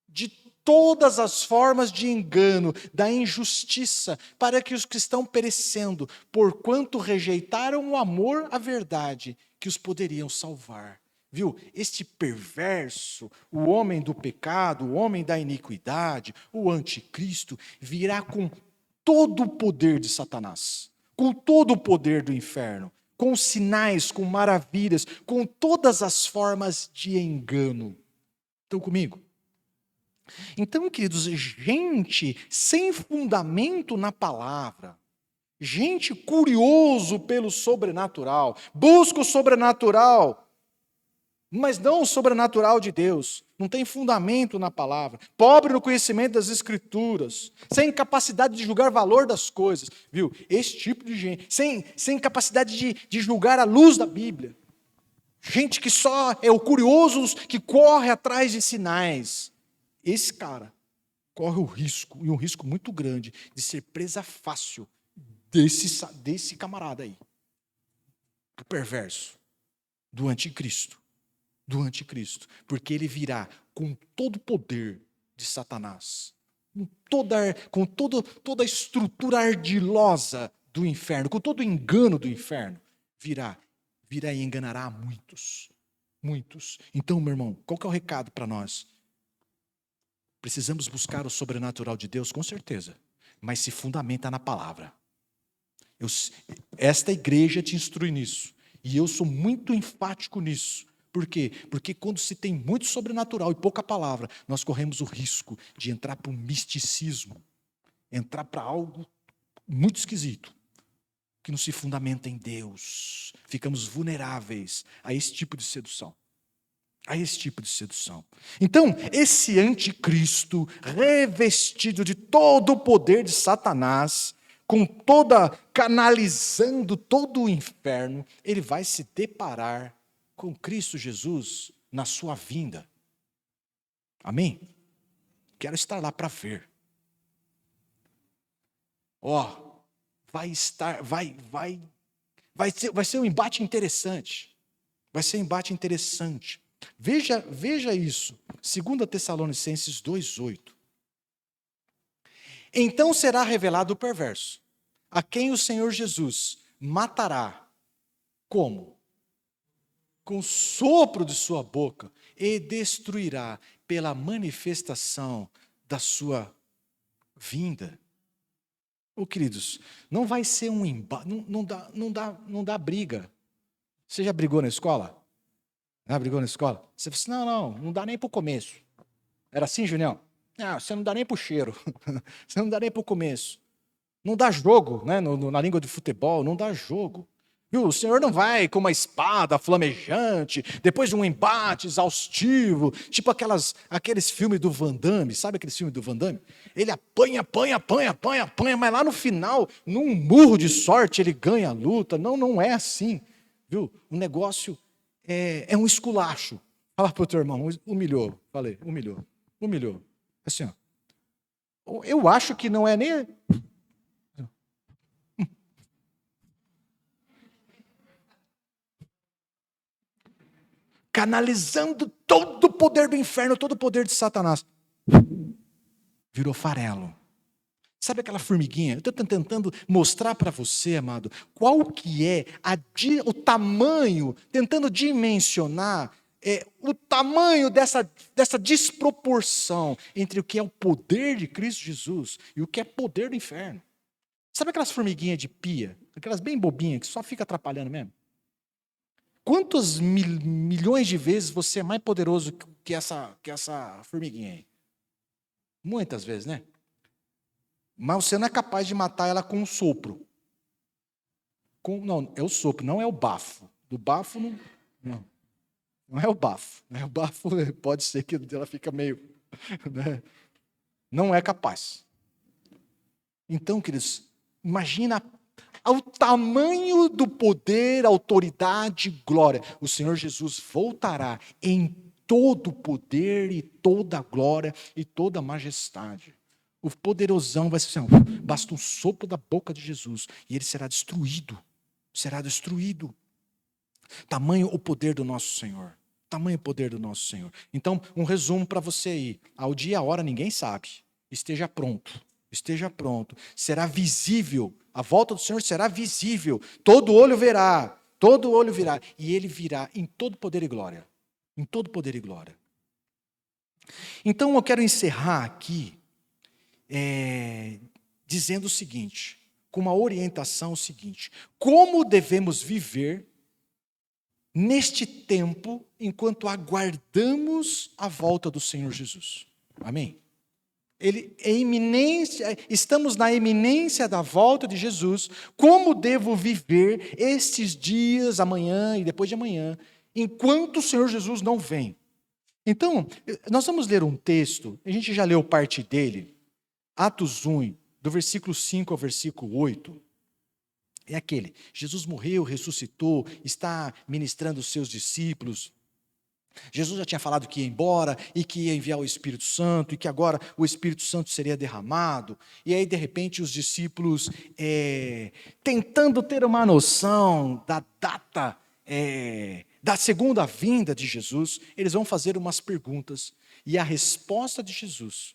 Speaker 1: De todas as formas de engano, da injustiça, para que os que estão perecendo, porquanto rejeitaram o amor à verdade, que os poderiam salvar. Viu? Este perverso, o homem do pecado, o homem da iniquidade, o anticristo, virá com todo o poder de Satanás, com todo o poder do inferno, com sinais, com maravilhas, com todas as formas de engano. Estão comigo? Então, queridos, gente sem fundamento na palavra, gente curioso pelo sobrenatural, busca o sobrenatural, mas não o sobrenatural de Deus, não tem fundamento na palavra, pobre no conhecimento das Escrituras, sem capacidade de julgar valor das coisas, viu? Esse tipo de gente, sem capacidade de julgar a luz da Bíblia, gente que só é o curioso que corre atrás de sinais. Esse cara corre o risco, e um risco muito grande, de ser presa fácil desse camarada aí, do perverso, do anticristo, porque ele virá com todo o poder de Satanás, com toda a estrutura ardilosa do inferno, com todo o engano do inferno, virá e enganará a muitos. Então, meu irmão, qual que é o recado para nós? Precisamos buscar o sobrenatural de Deus, com certeza, mas se fundamenta na palavra. Esta igreja te instrui nisso, e eu sou muito enfático nisso. Por quê? Porque quando se tem muito sobrenatural e pouca palavra, nós corremos o risco de entrar para um misticismo, entrar para algo muito esquisito, que não se fundamenta em Deus. Ficamos vulneráveis a esse tipo de sedução. Então, esse anticristo, revestido de todo o poder de Satanás, canalizando todo o inferno, ele vai se deparar com Cristo Jesus na sua vinda. Amém? Quero estar lá para ver. Ó, vai ser um embate interessante. Vai ser um embate interessante. Veja isso. 2 Tessalonicenses 2:8. Então será revelado o perverso, a quem o Senhor Jesus matará. Como? Com o sopro de sua boca, e destruirá pela manifestação da sua vinda. Queridos, não vai ser um embate, não dá briga. Você já brigou na escola? Já brigou na escola? Você falou assim, não dá nem para o começo. Era assim, Junião? Não, você não dá nem para o cheiro. Você não dá nem para o começo. Não dá jogo, né? Na língua de futebol, não dá jogo. Viu? O Senhor não vai com uma espada flamejante, depois de um embate exaustivo, tipo aqueles filmes do Van Damme, sabe aqueles filmes do Van Damme? Ele apanha, mas lá no final, num murro de sorte, ele ganha a luta. Não é assim. Viu? O negócio é um esculacho. Fala para o teu irmão, humilhou. Falei, humilhou. Assim, ó. Eu acho que não é nem... Canalizando todo o poder do inferno, todo o poder de Satanás. Virou farelo. Sabe aquela formiguinha? Eu estou tentando mostrar para você, amado, qual que é o tamanho, tentando dimensionar o tamanho dessa desproporção entre o que é o poder de Cristo Jesus e o que é poder do inferno. Sabe aquelas formiguinhas de pia? Aquelas bem bobinhas, que só fica atrapalhando mesmo? Quantos milhões de vezes você é mais poderoso que essa formiguinha aí? Muitas vezes, né? Mas você não é capaz de matar ela com um sopro. Não, é o sopro, não é o bafo. Do bafo, não é o bafo. O bafo pode ser que ela fica meio... Né? Não é capaz. Então, queridos, imagina o tamanho do poder, autoridade e glória. O Senhor Jesus voltará em todo o poder e toda a glória e toda a majestade. O poderosão vai ser assim, basta um sopro da boca de Jesus e ele será destruído. Será destruído. Tamanho o poder do nosso Senhor. Tamanho o poder do nosso Senhor. Então, um resumo para você aí. Ao dia e a hora ninguém sabe. Esteja pronto. Esteja pronto. Será visível. A volta do Senhor será visível. Todo olho verá. Todo olho virá. E ele virá em todo poder e glória. Em todo poder e glória. Então, eu quero encerrar aqui dizendo o seguinte, com uma orientação seguinte: como devemos viver neste tempo enquanto aguardamos a volta do Senhor Jesus? Amém? Estamos na iminência da volta de Jesus. Como devo viver estes dias, amanhã e depois de amanhã, enquanto o Senhor Jesus não vem? Então, nós vamos ler um texto, a gente já leu parte dele, Atos 1, do versículo 5 ao versículo 8, é aquele, Jesus morreu, ressuscitou, está ministrando os seus discípulos. Jesus já tinha falado que ia embora e que ia enviar o Espírito Santo e que agora o Espírito Santo seria derramado. E aí, de repente, os discípulos, tentando ter uma noção da data da segunda vinda de Jesus, eles vão fazer umas perguntas. E a resposta de Jesus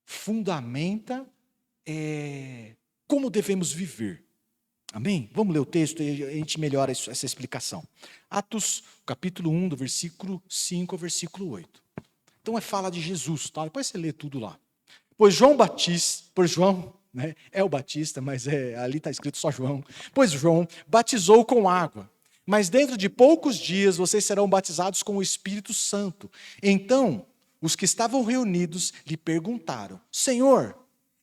Speaker 1: fundamenta como devemos viver. Amém? Vamos ler o texto e a gente melhora essa explicação. Atos, capítulo 1, do versículo 5 ao versículo 8. Então fala de Jesus, tá? Depois você lê tudo lá. Pois João, né, é o Batista, mas ali está escrito só João. Pois João batizou com água, mas dentro de poucos dias vocês serão batizados com o Espírito Santo. Então, os que estavam reunidos lhe perguntaram: Senhor,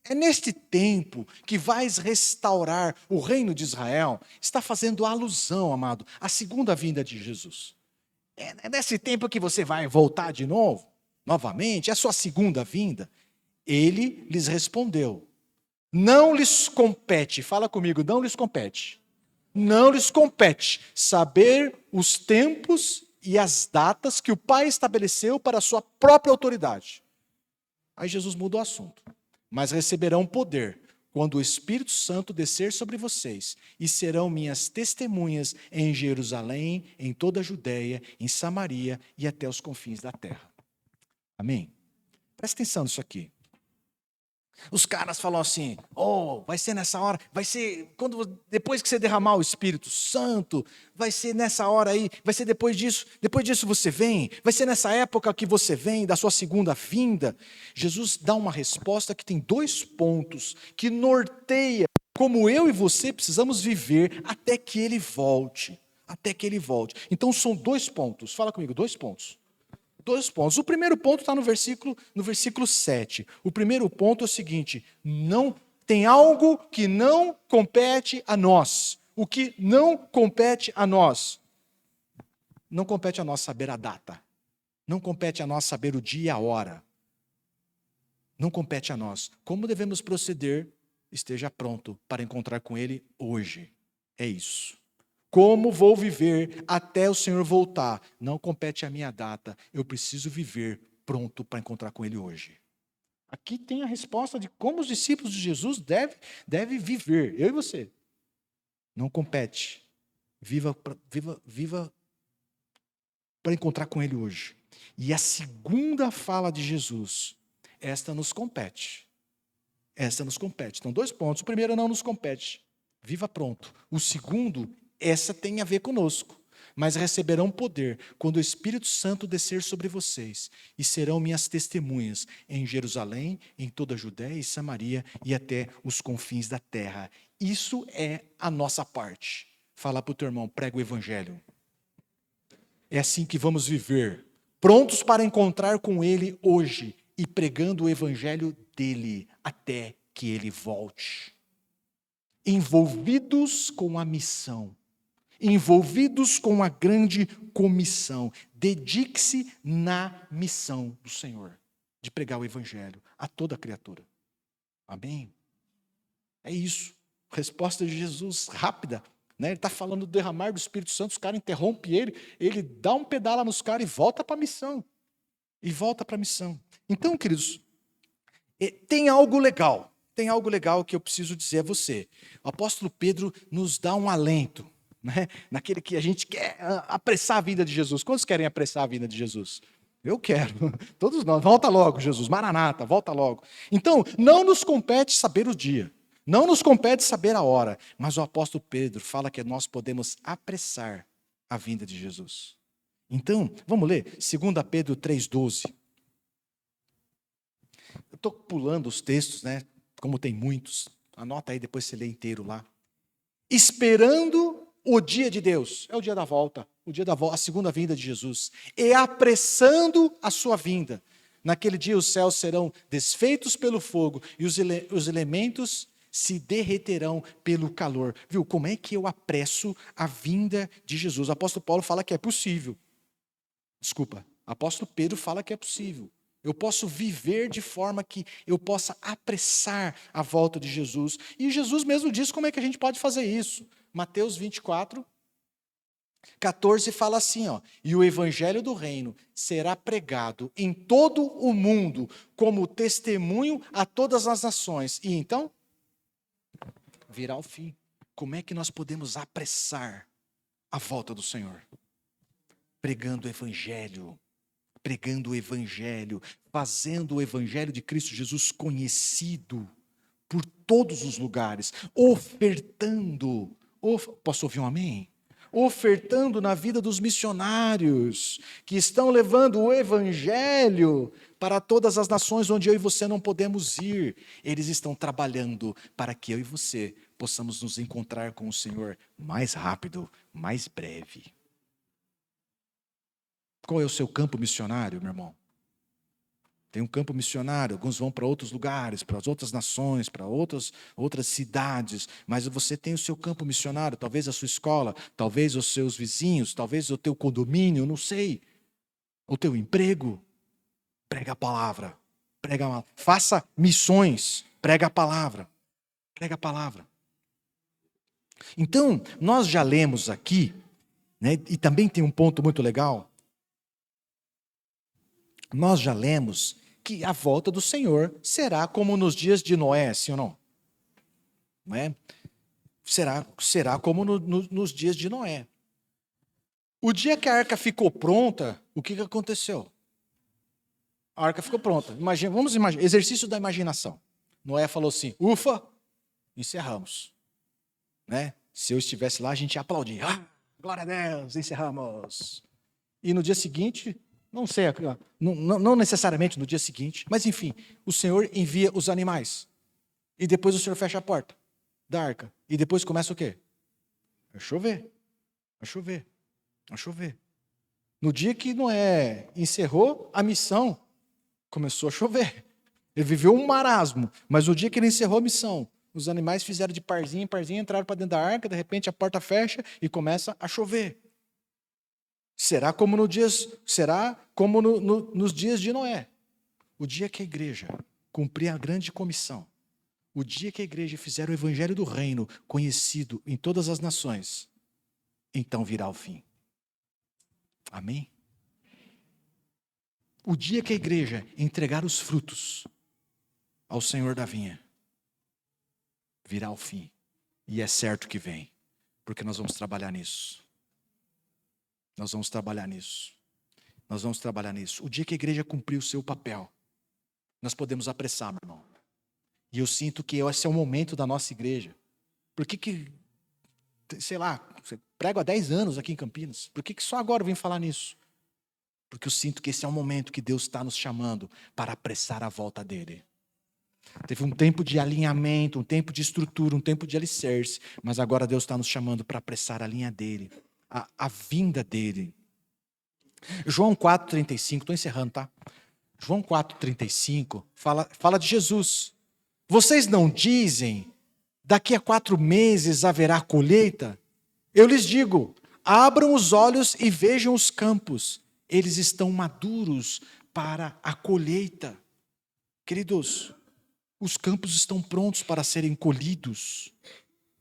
Speaker 1: é neste tempo que vais restaurar o reino de Israel? Está fazendo alusão, amado, à segunda vinda de Jesus. É nesse tempo que você vai voltar de novo? Novamente? É a sua segunda vinda? Ele lhes respondeu: não lhes compete, fala comigo, não lhes compete. Não lhes compete saber os tempos e as datas que o Pai estabeleceu para a sua própria autoridade. Aí Jesus mudou o assunto. Mas receberão poder quando o Espírito Santo descer sobre vocês, e serão minhas testemunhas em Jerusalém, em toda a Judéia, em Samaria e até os confins da terra. Amém? Presta atenção nisso aqui. Os caras falam assim, vai ser nessa hora, vai ser depois que você derramar o Espírito Santo, vai ser nessa hora aí, vai ser depois disso você vem, vai ser nessa época que você vem, da sua segunda vinda. Jesus dá uma resposta que tem 2 pontos, que norteia como eu e você precisamos viver até que Ele volte. Até que Ele volte. Então são 2 pontos, fala comigo, 2 pontos. 2 pontos. O primeiro ponto está no versículo 7. O primeiro ponto é o seguinte: não tem algo que não compete a nós. O que não compete a nós? Não compete a nós saber a data. Não compete a nós saber o dia e a hora. Não compete a nós. Como devemos proceder? Esteja pronto para encontrar com Ele hoje. É isso. Como vou viver até o Senhor voltar? Não compete a minha data. Eu preciso viver pronto para encontrar com Ele hoje. Aqui tem a resposta de como os discípulos de Jesus devem viver. Eu e você. Não compete. Viva para encontrar com Ele hoje. E a segunda fala de Jesus, esta nos compete. Esta nos compete. Então, 2 pontos. O primeiro não nos compete. Viva pronto. O segundo, essa tem a ver conosco. Mas receberão poder quando o Espírito Santo descer sobre vocês, e serão minhas testemunhas em Jerusalém, em toda a Judéia e Samaria e até os confins da terra. Isso é a nossa parte. Fala para o teu irmão, prega o Evangelho. É assim que vamos viver, prontos para encontrar com Ele hoje e pregando o Evangelho dele até que Ele volte. Envolvidos com a missão. Envolvidos com a grande comissão. Dedique-se na missão do Senhor, de pregar o Evangelho a toda criatura. Amém? É isso. Resposta de Jesus rápida. Né? Ele está falando do derramar do Espírito Santo, os caras interrompem ele dá um pedala nos caras e volta para a missão. Então, queridos, tem algo legal que eu preciso dizer a você. O apóstolo Pedro nos dá um alento. Né? Naquele que a gente quer apressar a vinda de Jesus. Quantos querem apressar a vinda de Jesus? Eu quero. Todos nós. Volta logo, Jesus. Maranata, volta logo. Então, não nos compete saber o dia. Não nos compete saber a hora. Mas o apóstolo Pedro fala que nós podemos apressar a vinda de Jesus. Então, vamos ler 2 Pedro 3,12. Eu estou pulando os textos, né? Como tem muitos. Anota aí, depois você lê inteiro lá. Esperando o dia de Deus, é o dia da volta, a segunda vinda de Jesus, e apressando a sua vinda. Naquele dia os céus serão desfeitos pelo fogo e os elementos se derreterão pelo calor. Viu? Como é que eu apresso a vinda de Jesus? O apóstolo Paulo fala que é possível. O apóstolo Pedro fala que é possível. Eu posso viver de forma que eu possa apressar a volta de Jesus. E Jesus mesmo diz como é que a gente pode fazer isso. Mateus 24, 14 fala assim, e o evangelho do reino será pregado em todo o mundo como testemunho a todas as nações. E então, virá o fim. Como é que nós podemos apressar a volta do Senhor? Pregando o evangelho, fazendo o evangelho de Cristo Jesus conhecido por todos os lugares, ofertando. Posso ouvir um amém? Ofertando na vida dos missionários, que estão levando o Evangelho para todas as nações onde eu e você não podemos ir. Eles estão trabalhando para que eu e você possamos nos encontrar com o Senhor mais rápido, mais breve. Qual é o seu campo missionário, meu irmão? Tem um campo missionário, alguns vão para outros lugares, para as outras nações, para outras cidades, mas você tem o seu campo missionário, talvez a sua escola, talvez os seus vizinhos, talvez o teu condomínio, não sei, o teu emprego. Prega a palavra, faça missões, prega a palavra. Então, nós já lemos aqui, né, e também tem um ponto muito legal. Nós já lemos que a volta do Senhor será como nos dias de Noé, sim ou não? não é? Será como nos dias de Noé. O dia que a arca ficou pronta, o que aconteceu? A arca ficou pronta. Vamos imaginar, exercício da imaginação. Noé falou assim, ufa, encerramos. Né? Se eu estivesse lá, a gente ia aplaudir. Ah, glória a Deus, encerramos. E no dia seguinte, não sei, não necessariamente no dia seguinte, mas enfim, o Senhor envia os animais. E depois o Senhor fecha a porta da arca. E depois começa o quê? A chover. A chover. A chover. No dia que Noé encerrou a missão, começou a chover. Ele viveu um marasmo, mas no dia que ele encerrou a missão, os animais fizeram de parzinho em parzinho, entraram para dentro da arca, de repente a porta fecha e começa a chover. Será como nos dias de Noé. O dia que a igreja cumprir a grande comissão, o dia que a igreja fizer o evangelho do reino conhecido em todas as nações, então virá o fim. Amém? O dia que a igreja entregar os frutos ao Senhor da vinha, virá o fim. E é certo que vem, porque nós vamos trabalhar nisso. Nós vamos trabalhar nisso. Nós vamos trabalhar nisso. O dia que a igreja cumprir o seu papel, nós podemos apressar, meu irmão. E eu sinto que esse é o momento da nossa igreja. Por que sei lá, prego há 10 anos aqui em Campinas. Por que só agora eu vim falar nisso? Porque eu sinto que esse é o momento que Deus está nos chamando para apressar a volta dele. Teve um tempo de alinhamento, um tempo de estrutura, um tempo de alicerce, mas agora Deus está nos chamando para apressar a linha dele, a vinda dele. João 4,35, estou encerrando, tá? João 4,35 fala de Jesus. Vocês não dizem, daqui a 4 meses haverá colheita? Eu lhes digo, abram os olhos e vejam os campos. Eles estão maduros para a colheita. Queridos, os campos estão prontos para serem colhidos.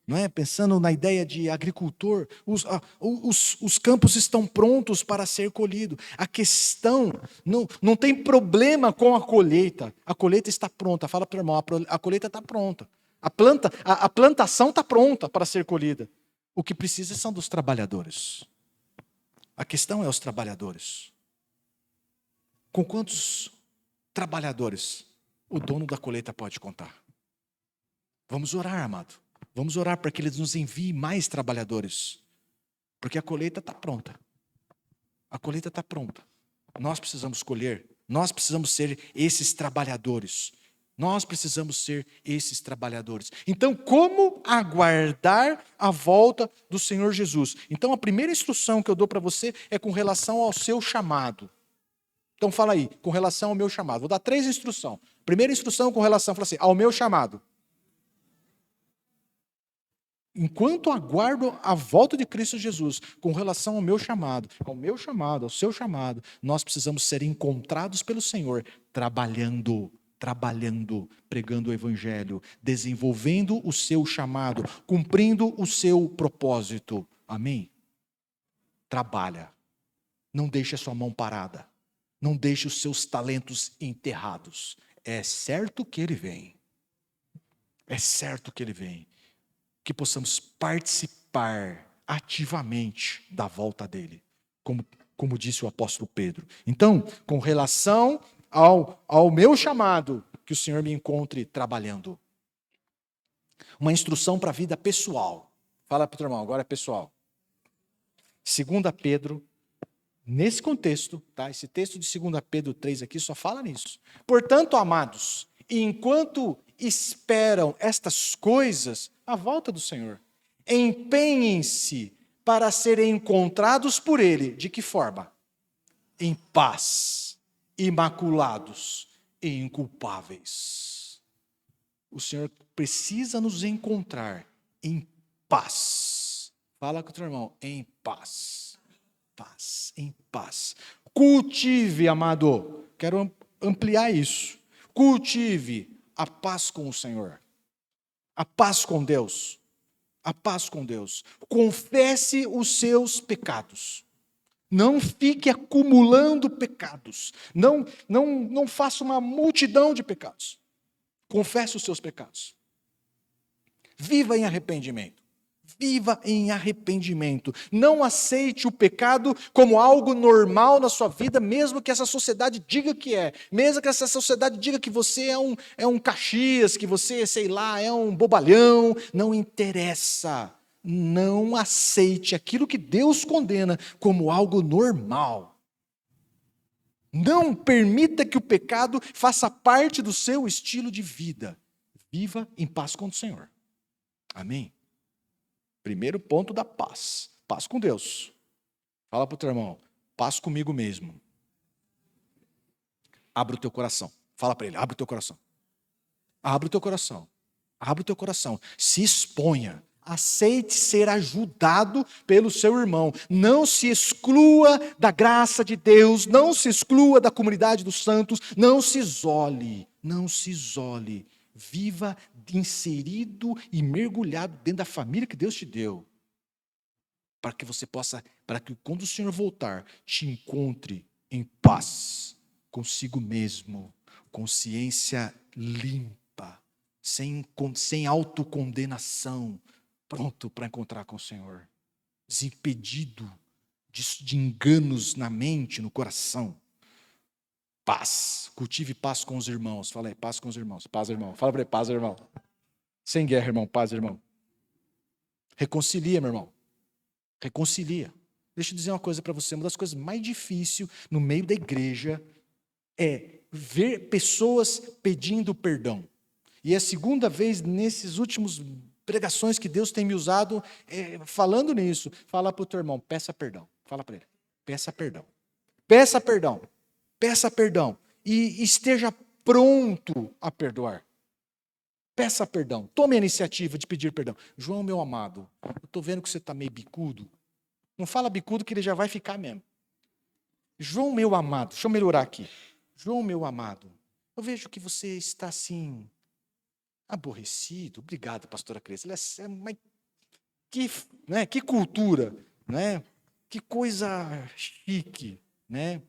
Speaker 1: Não é? Pensando na ideia de agricultor, os campos estão prontos para ser colhidos. A questão, não tem problema com a colheita. A colheita está pronta. Fala para o irmão, a colheita está pronta. A plantação está pronta para ser colhida. O que precisa são dos trabalhadores. A questão é os trabalhadores. Com quantos trabalhadores o dono da colheita pode contar? Vamos orar, amado. Vamos orar para que Ele nos envie mais trabalhadores. Porque a colheita está pronta. A colheita está pronta. Nós precisamos colher. Nós precisamos ser esses trabalhadores. Nós precisamos ser esses trabalhadores. Então, como aguardar a volta do Senhor Jesus? Então, a primeira instrução que eu dou para você é com relação ao seu chamado. Então, fala aí, com relação ao meu chamado. Vou dar 3 instruções. Primeira instrução com relação, fala assim, ao meu chamado. Enquanto aguardo a volta de Cristo Jesus, com relação ao meu chamado, ao seu chamado, nós precisamos ser encontrados pelo Senhor, trabalhando, pregando o Evangelho, desenvolvendo o seu chamado, cumprindo o seu propósito. Amém? Trabalha. Não deixe a sua mão parada. Não deixe os seus talentos enterrados. É certo que Ele vem. É certo que Ele vem. Que possamos participar ativamente da volta dele, como disse o apóstolo Pedro. Então, com relação ao meu chamado, que o Senhor me encontre trabalhando. Uma instrução para a vida pessoal. Fala para o teu irmão, agora é pessoal. 2 Pedro, nesse contexto, tá? Esse texto de 2 Pedro 3 aqui só fala nisso. Portanto, amados, enquanto esperam estas coisas, a volta do Senhor, empenhem-se para serem encontrados por Ele. De que forma? Em paz, imaculados e inculpáveis. O Senhor precisa nos encontrar em paz. Fala com o teu irmão, em paz. Paz, em paz. Cultive, amado, quero ampliar isso. Cultive a paz com o Senhor. A paz com Deus. A paz com Deus. Confesse os seus pecados. Não fique acumulando pecados. Não faça uma multidão de pecados. Confesse os seus pecados. Viva em arrependimento. Viva em arrependimento. Não aceite o pecado como algo normal na sua vida, mesmo que essa sociedade diga que é. Mesmo que essa sociedade diga que você é um Caxias, que você, sei lá, é um bobalhão. Não interessa. Não aceite aquilo que Deus condena como algo normal. Não permita que o pecado faça parte do seu estilo de vida. Viva em paz com o Senhor. Amém? Primeiro ponto da paz. Paz com Deus. Fala para o teu irmão, paz comigo mesmo. Abra o teu coração. Fala para ele, abre o teu coração. Abre o teu coração. Abre o teu coração. Se exponha. Aceite ser ajudado pelo seu irmão. Não se exclua da graça de Deus. Não se exclua da comunidade dos santos. Não se isole. Não se isole. Viva inserido e mergulhado dentro da família que Deus te deu. Para que você possa, para que quando o Senhor voltar, te encontre em paz, consigo mesmo, consciência limpa, sem autocondenação, pronto para encontrar com o Senhor. Desimpedido de enganos na mente, no coração. Paz, cultive paz com os irmãos. Fala aí, paz com os irmãos. Paz, irmão. Fala para ele, paz, irmão. Sem guerra, irmão. Paz, irmão. Reconcilia, meu irmão. Reconcilia. Deixa eu dizer uma coisa para você. Uma das coisas mais difíceis no meio da igreja é ver pessoas pedindo perdão. E é a segunda vez nesses últimos pregações que Deus tem me usado falando nisso. Fala para o teu irmão, peça perdão. Fala para ele, peça perdão. Peça perdão. Peça perdão e esteja pronto a perdoar. Peça perdão. Tome a iniciativa de pedir perdão. João, meu amado, eu estou vendo que você está meio bicudo. Não fala bicudo que ele já vai ficar mesmo. João, meu amado, deixa eu melhorar aqui. João, meu amado, eu vejo que você está assim, aborrecido. Obrigado, pastora Cresce. Mas que cultura, né? Que coisa chique, né?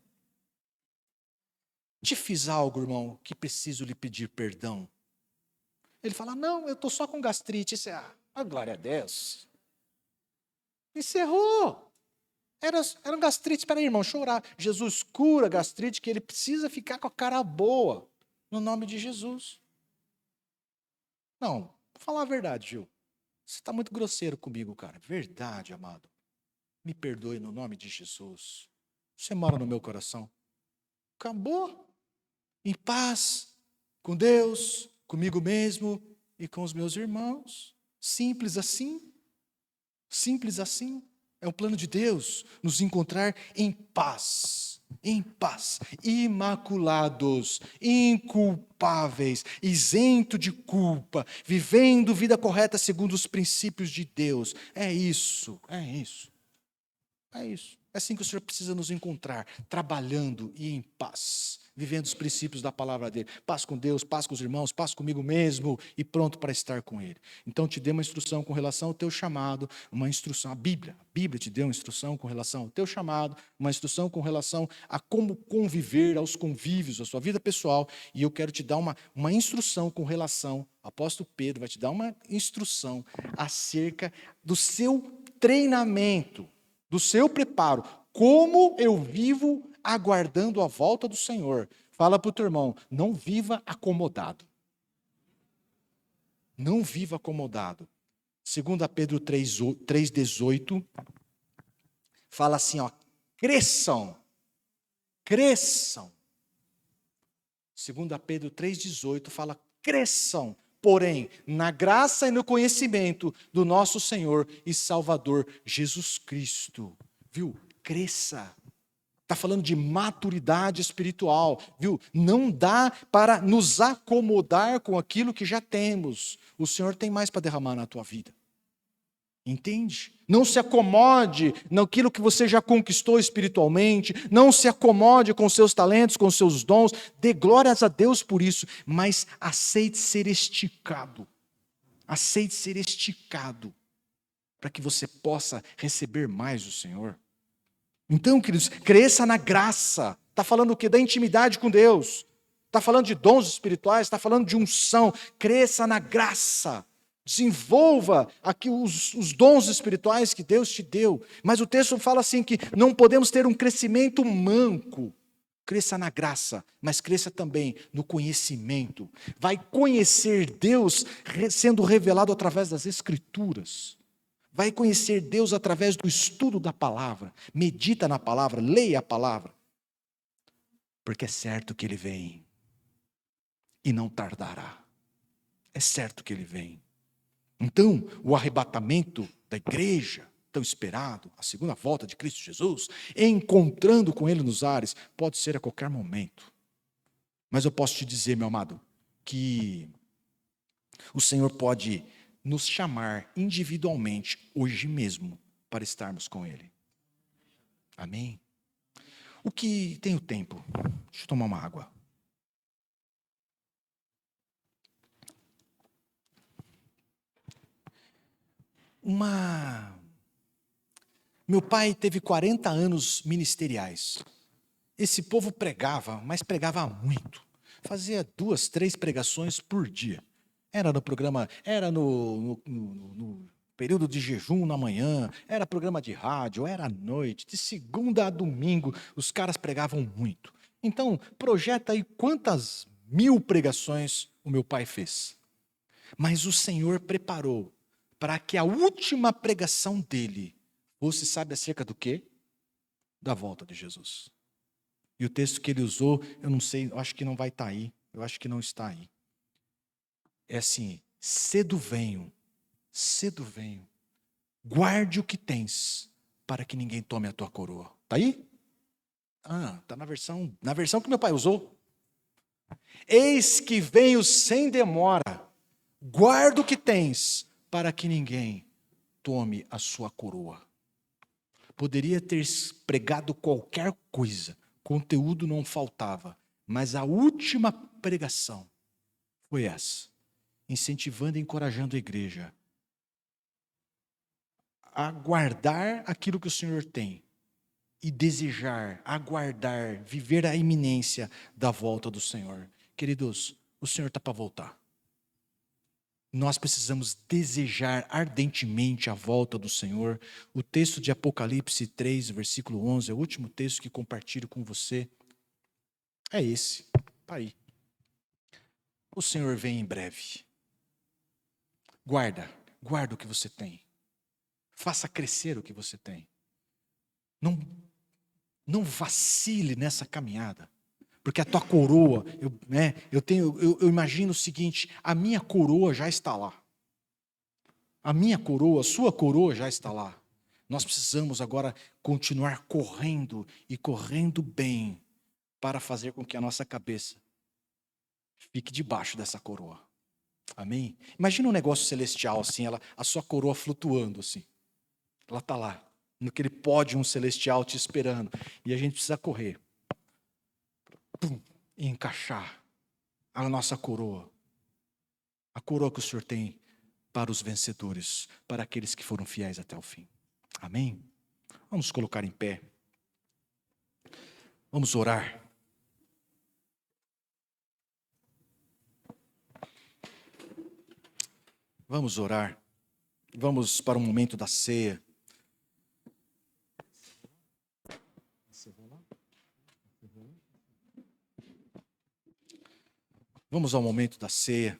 Speaker 1: Te fiz algo, irmão, que preciso lhe pedir perdão. Ele fala, não, eu estou só com gastrite. Isso glória a Deus. Encerrou. Era um gastrite. Espera aí, irmão, chorar. Jesus cura a gastrite, que ele precisa ficar com a cara boa. No nome de Jesus. Não, vou falar a verdade, Gil. Você está muito grosseiro comigo, cara. Verdade, amado. Me perdoe no nome de Jesus. Você mora no meu coração. Acabou. Em paz, com Deus, comigo mesmo e com os meus irmãos. Simples assim. Simples assim. É um plano de Deus nos encontrar em paz. Em paz. Imaculados, inculpáveis, isento de culpa, vivendo vida correta segundo os princípios de Deus. É isso, é isso. É isso. É assim que o Senhor precisa nos encontrar, trabalhando e em paz, vivendo os princípios da palavra dele. Paz com Deus, paz com os irmãos, paz comigo mesmo e pronto para estar com ele. Então te dê uma instrução com relação ao teu chamado, uma instrução, a Bíblia te deu uma instrução com relação ao teu chamado, uma instrução com relação a como conviver, aos convívios, à sua vida pessoal, e eu quero te dar uma instrução com relação, o apóstolo Pedro vai te dar uma instrução acerca do seu treinamento, do seu preparo, como eu vivo aguardando a volta do Senhor. Fala para o teu irmão, não viva acomodado. Não viva acomodado. 2 Pedro 3,18 fala assim, ó, cresçam. 2 Pedro 3,18 fala, cresçam, porém, na graça e no conhecimento do nosso Senhor e Salvador Jesus Cristo. Viu? Cresça. Está falando de maturidade espiritual, viu? Não dá para nos acomodar com aquilo que já temos. O Senhor tem mais para derramar na tua vida. Entende? Não se acomode naquilo que você já conquistou espiritualmente, não se acomode com seus talentos, com seus dons, dê glórias a Deus por isso, mas aceite ser esticado. Aceite ser esticado, para que você possa receber mais do Senhor. Então, queridos, cresça na graça. Está falando o quê? Da intimidade com Deus. Está falando de dons espirituais, está falando de unção. Cresça na graça. Desenvolva aqui os dons espirituais que Deus te deu. Mas o texto fala assim que não podemos ter um crescimento manco. Cresça na graça, mas cresça também no conhecimento. Vai conhecer Deus sendo revelado através das Escrituras. Vai conhecer Deus através do estudo da palavra. Medita na palavra, leia a palavra. Porque é certo que Ele vem. E não tardará. É certo que Ele vem. Então, o arrebatamento da igreja, tão esperado, a segunda volta de Cristo Jesus, encontrando com Ele nos ares, pode ser a qualquer momento. Mas eu posso te dizer, meu amado, que o Senhor pode nos chamar individualmente, hoje mesmo, para estarmos com Ele. Amém? O que tem o tempo? Deixa eu tomar uma água. Meu pai teve 40 anos ministeriais. Esse povo pregava, mas pregava muito. Fazia 2, 3 pregações por dia. Era no programa, era no período de jejum na manhã, era programa de rádio, era à noite, de segunda a domingo, os caras pregavam muito. Então, projeta aí quantas 1000 pregações o meu pai fez. Mas o Senhor preparou para que a última pregação dele fosse, sabe acerca do quê? Da volta de Jesus. E o texto que ele usou, eu não sei, eu acho que não vai estar aí. Eu acho que não está aí. É assim: cedo venho, guarde o que tens, para que ninguém tome a tua coroa. Está aí? Está na versão que meu pai usou. Eis que venho sem demora, guarda o que tens, para que ninguém tome a sua coroa. Poderia ter pregado qualquer coisa, conteúdo não faltava, mas a última pregação foi essa, incentivando e encorajando a igreja a guardar aquilo que o Senhor tem e desejar, aguardar, viver a iminência da volta do Senhor. Queridos, o Senhor está para voltar. Nós precisamos desejar ardentemente a volta do Senhor. O texto de Apocalipse 3, versículo 11, é o último texto que compartilho com você. É esse, está aí. O Senhor vem em breve. Guarda o que você tem. Faça crescer o que você tem. Não vacile nessa caminhada. Porque a tua coroa, eu imagino o seguinte: a minha coroa já está lá. A minha coroa, a sua coroa já está lá. Nós precisamos agora continuar correndo e correndo bem para fazer com que a nossa cabeça fique debaixo dessa coroa. Amém? Imagina um negócio celestial assim, a sua coroa flutuando assim. Ela está lá, naquele pódio celestial te esperando. E a gente precisa correr. E encaixar a nossa coroa. A coroa que o Senhor tem para os vencedores, para aqueles que foram fiéis até o fim. Amém? Vamos colocar em pé. Vamos orar. Vamos orar. Vamos para o momento da ceia. Vamos ao momento da ceia.